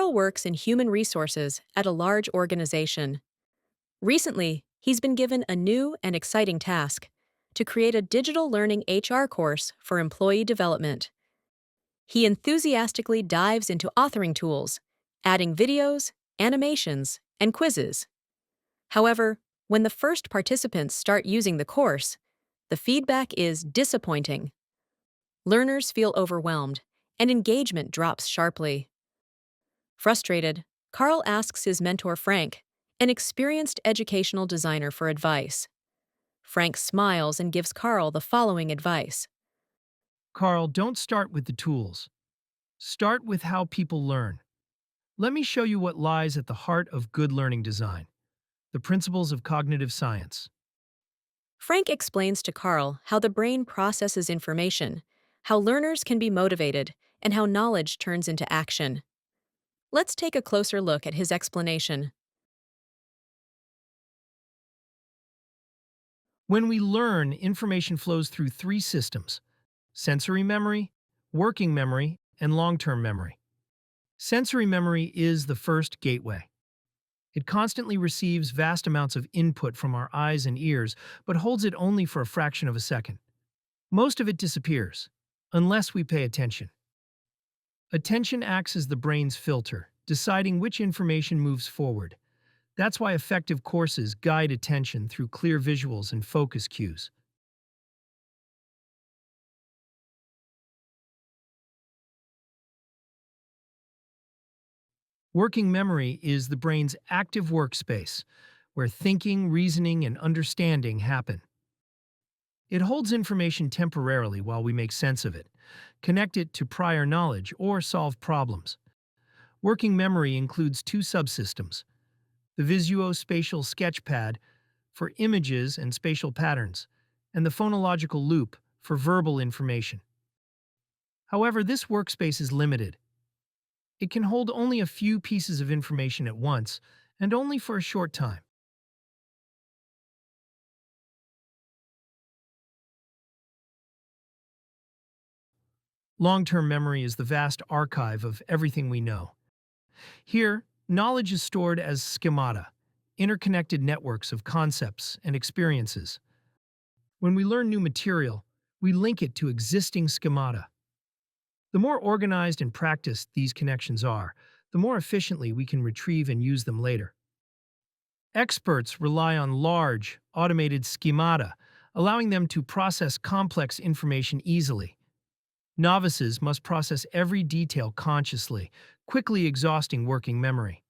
Carl works in human resources at a large organization. Recently, he's been given a new and exciting task to create a digital learning HR course for employee development. He enthusiastically dives into authoring tools, adding videos, animations, and quizzes. However, when the first participants start using the course, the feedback is disappointing. Learners feel overwhelmed, and engagement drops sharply. Frustrated, Carl asks his mentor Frank, an experienced educational designer, for advice. Frank smiles and gives Carl the following advice. Carl, don't start with the tools. Start with how people learn. Let me show you what lies at the heart of good learning design, the principles of cognitive science. Frank explains to Carl how the brain processes information, how learners can be motivated, and how knowledge turns into action. Let's take a closer look at his explanation. When we learn, information flows through three systems: sensory memory, working memory, and long-term memory. Sensory memory is the first gateway. It constantly receives vast amounts of input from our eyes and ears, but holds it only for a fraction of a second. Most of it disappears, unless we pay attention. Attention acts as the brain's filter, deciding which information moves forward. That's why effective courses guide attention through clear visuals and focus cues. Working memory is the brain's active workspace, where thinking, reasoning, and understanding happen. It holds information temporarily while we make sense of it, connect it to prior knowledge, or solve problems. Working memory includes two subsystems: the visuospatial sketchpad for images and spatial patterns, and the phonological loop for verbal information. However, this workspace is limited. It can hold only a few pieces of information at once, and only for a short time. Long-term memory is the vast archive of everything we know. Here, knowledge is stored as schemata, interconnected networks of concepts and experiences. When we learn new material, we link it to existing schemata. The more organized and practiced these connections are, the more efficiently we can retrieve and use them later. Experts rely on large, automated schemata, allowing them to process complex information easily. Novices must process every detail consciously, quickly exhausting working memory.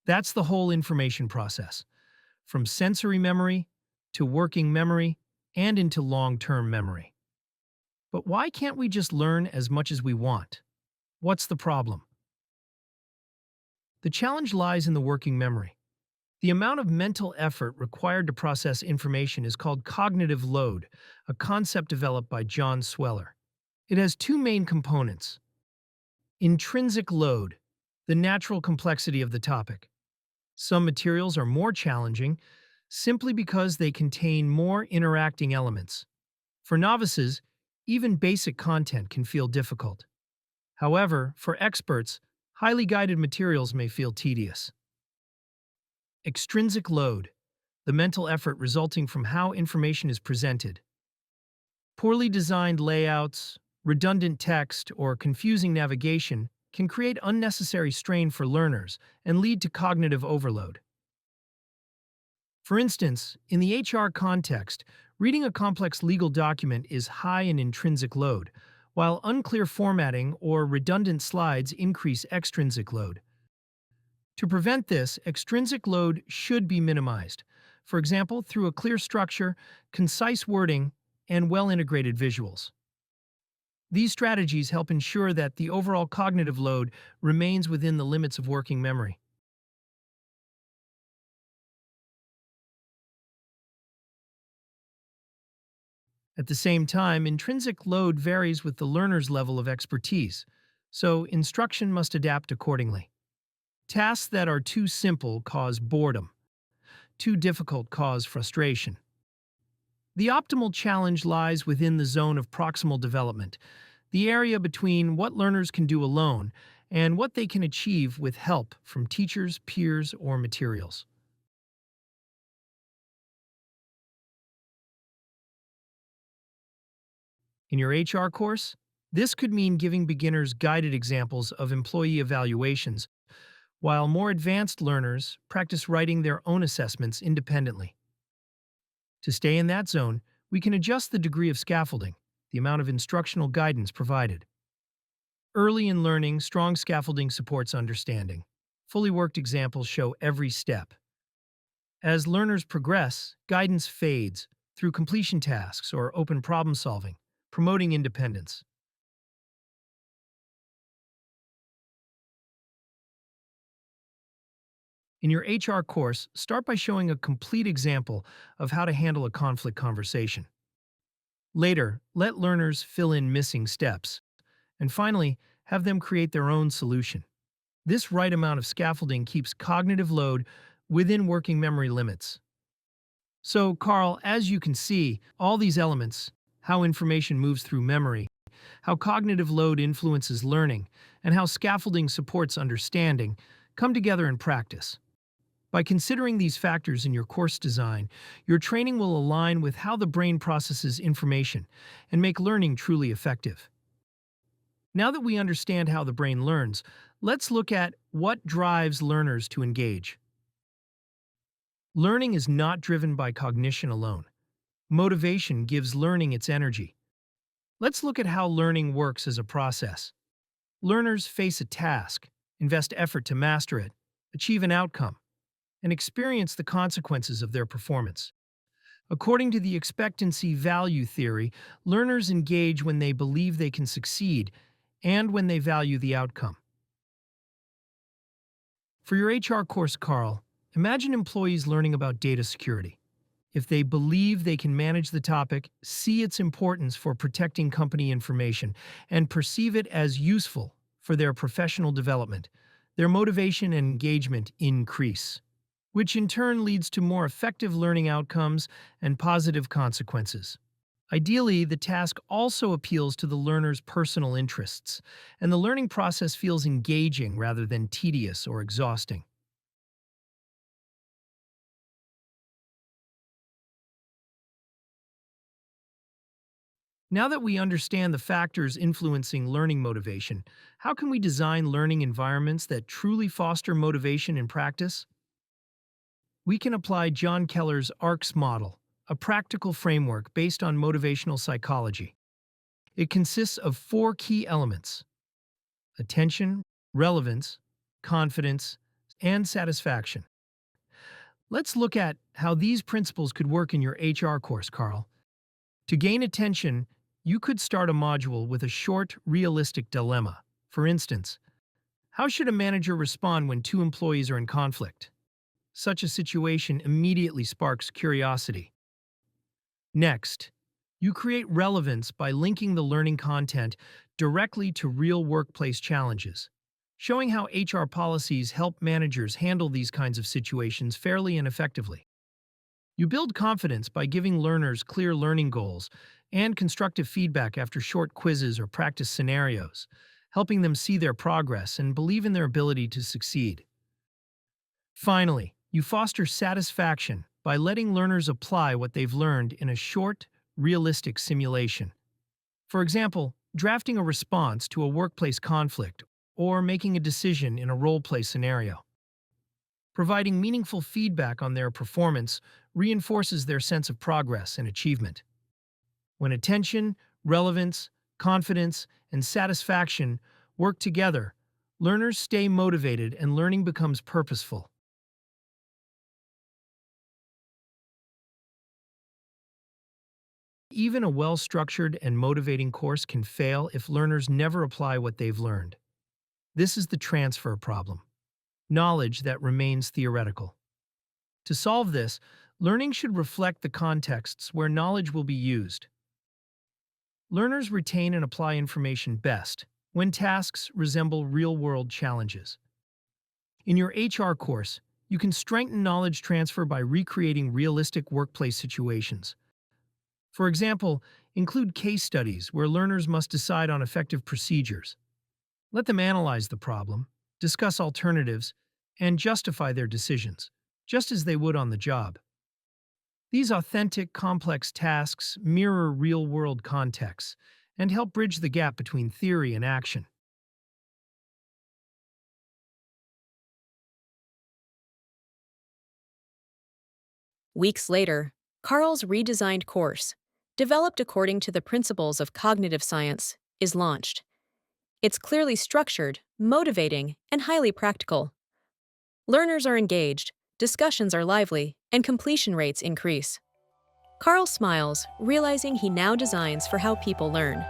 That's the whole information process, from sensory memory to working memory and into long-term memory. But why can't we just learn as much as we want? What's the problem? The challenge lies in the working memory. The amount of mental effort required to process information is called cognitive load, a concept developed by John Sweller. It has two main components: intrinsic load, the natural complexity of the topic. Some materials are more challenging simply because they contain more interacting elements. For novices, even basic content can feel difficult. However, for experts, highly guided materials may feel tedious. Extrinsic load, the mental effort resulting from how information is presented. Poorly designed layouts, redundant text, or confusing navigation can create unnecessary strain for learners and lead to cognitive overload. For instance, in the HR context, reading a complex legal document is high in intrinsic load, while unclear formatting or redundant slides increase extrinsic load. To prevent this, extrinsic load should be minimized, for example, through a clear structure, concise wording, and well-integrated visuals. These strategies help ensure that the overall cognitive load remains within the limits of working memory. At the same time, intrinsic load varies with the learner's level of expertise, so instruction must adapt accordingly. Tasks that are too simple cause boredom. Too difficult cause frustration. The optimal challenge lies within the zone of proximal development, the area between what learners can do alone and what they can achieve with help from teachers, peers, or materials. In your HR course, this could mean giving beginners guided examples of employee evaluations, while more advanced learners practice writing their own assessments independently. To stay in that zone, we can adjust the degree of scaffolding, the amount of instructional guidance provided. Early in learning, strong scaffolding supports understanding. Fully worked examples show every step. As learners progress, guidance fades through completion tasks or open problem solving, promoting independence. In your HR course, start by showing a complete example of how to handle a conflict conversation. Later, let learners fill in missing steps. And finally, have them create their own solution. This right amount of scaffolding keeps cognitive load within working memory limits. So, Carl, as you can see, all these elements, how information moves through memory, how cognitive load influences learning, and how scaffolding supports understanding, come together in practice. By considering these factors in your course design, your training will align with how the brain processes information and make learning truly effective. Now that we understand how the brain learns, let's look at what drives learners to engage. Learning is not driven by cognition alone. Motivation gives learning its energy. Let's look at how learning works as a process. Learners face a task, invest effort to master it, achieve an outcome, and experience the consequences of their performance. According to the expectancy value theory, learners engage when they believe they can succeed and when they value the outcome. For your HR course, Carl, imagine employees learning about data security. If they believe they can manage the topic, see its importance for protecting company information, and perceive it as useful for their professional development, their motivation and engagement increase, which in turn leads to more effective learning outcomes and positive consequences. Ideally, the task also appeals to the learner's personal interests, and the learning process feels engaging rather than tedious or exhausting. Now that we understand the factors influencing learning motivation, how can we design learning environments that truly foster motivation in practice? We can apply John Keller's ARCS model, a practical framework based on motivational psychology. It consists of four key elements: attention, relevance, confidence, and satisfaction. Let's look at how these principles could work in your HR course, Carl. To gain attention, you could start a module with a short, realistic dilemma. For instance, how should a manager respond when two employees are in conflict? Such a situation immediately sparks curiosity. Next, you create relevance by linking the learning content directly to real workplace challenges, showing how HR policies help managers handle these kinds of situations fairly and effectively. You build confidence by giving learners clear learning goals and constructive feedback after short quizzes or practice scenarios, helping them see their progress and believe in their ability to succeed. Finally, you foster satisfaction by letting learners apply what they've learned in a short, realistic simulation. For example, drafting a response to a workplace conflict or making a decision in a role-play scenario. Providing meaningful feedback on their performance reinforces their sense of progress and achievement. When attention, relevance, confidence, and satisfaction work together, learners stay motivated and learning becomes purposeful. Even a well-structured and motivating course can fail if learners never apply what they've learned. This is the transfer problem: knowledge that remains theoretical. To solve this, learning should reflect the contexts where knowledge will be used. Learners retain and apply information best when tasks resemble real-world challenges. In your HR course, you can strengthen knowledge transfer by recreating realistic workplace situations. For example, include case studies where learners must decide on effective procedures. Let them analyze the problem, discuss alternatives, and justify their decisions, just as they would on the job. These authentic, complex tasks mirror real-world contexts and help bridge the gap between theory and action. Weeks later, Carl's redesigned course, developed according to the principles of cognitive science, is launched. It's clearly structured, motivating, and highly practical. Learners are engaged, discussions are lively, and completion rates increase. Carl smiles, realizing he now designs for how people learn.